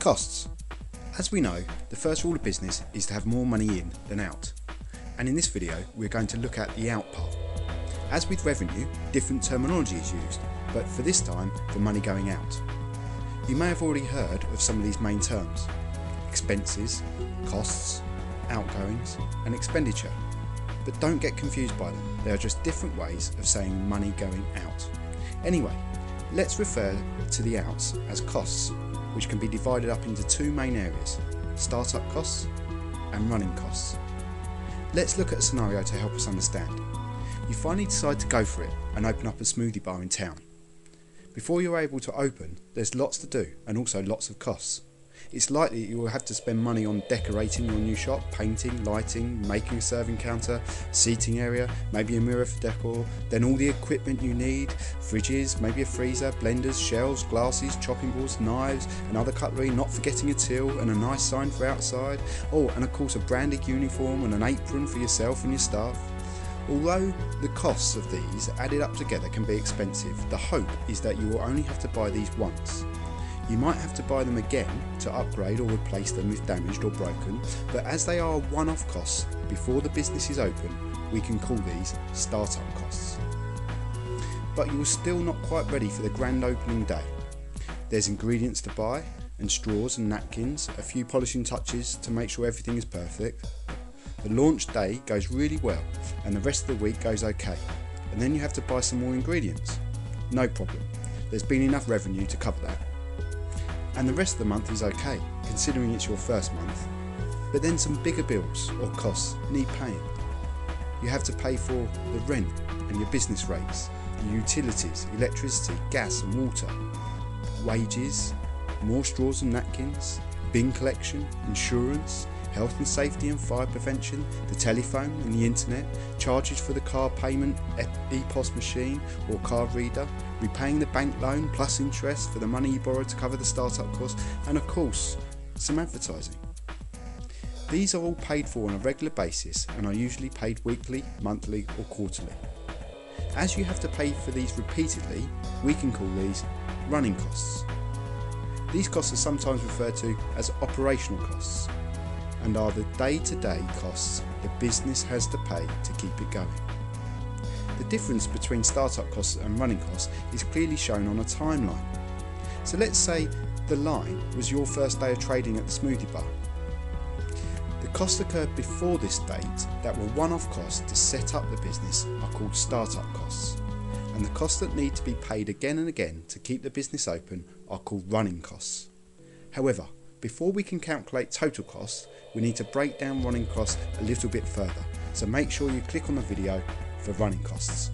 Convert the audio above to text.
Costs. As we know, the first rule of business is to have more money in than out. And in this video, we're going to look at the out part. As with revenue, different terminology is used, but for this time, for money going out. You may have already heard of some of these main terms: expenses, costs, outgoings, and expenditure. But don't get confused by them, they are just different ways of saying money going out. Anyway, let's refer to the outs as costs, which can be divided up into two main areas: startup costs and running costs. Let's look at a scenario to help us understand. You finally decide to go for it and open up a smoothie bar in town. Before you're able to open, there's lots to do and also lots of costs. It's likely you will have to spend money on decorating your new shop, painting, lighting, making a serving counter, seating area, maybe a mirror for decor, then all the equipment you need: fridges, maybe a freezer, blenders, shelves, glasses, chopping boards, knives and other cutlery, not forgetting a till and a nice sign for outside. Oh, and of course a branded uniform and an apron for yourself and your staff. Although the costs of these added up together can be expensive, the hope is that you will only have to buy these once. You might have to buy them again to upgrade or replace them if damaged or broken, but as they are one-off costs before the business is open, we can call these startup costs. But you're still not quite ready for the grand opening day. There's ingredients to buy, and straws and napkins, a few polishing touches to make sure everything is perfect. The launch day goes really well, and the rest of the week goes okay, and then you have to buy some more ingredients. No problem, there's been enough revenue to cover that. And the rest of the month is okay, considering it's your first month. But then some bigger bills or costs need paying. You have to pay for the rent and your business rates, the utilities, electricity, gas and water, wages, more straws and napkins, bin collection, insurance, health and safety and fire prevention, the telephone and the internet, charges for the card payment, EPOS machine or card reader, repaying the bank loan plus interest for the money you borrowed to cover the startup costs, and of course, some advertising. These are all paid for on a regular basis and are usually paid weekly, monthly or quarterly. As you have to pay for these repeatedly, we can call these running costs. These costs are sometimes referred to as operational costs, and are the day-to-day costs the business has to pay to keep it going. The difference between startup costs and running costs is clearly shown on a timeline. So let's say the line was your first day of trading at the smoothie bar. The costs occurred before this date that were one-off costs to set up the business are called startup costs, and the costs that need to be paid again and again to keep the business open are called running costs. However, before we can calculate total costs, we need to break down running costs a little bit further, so make sure you click on the video for running costs.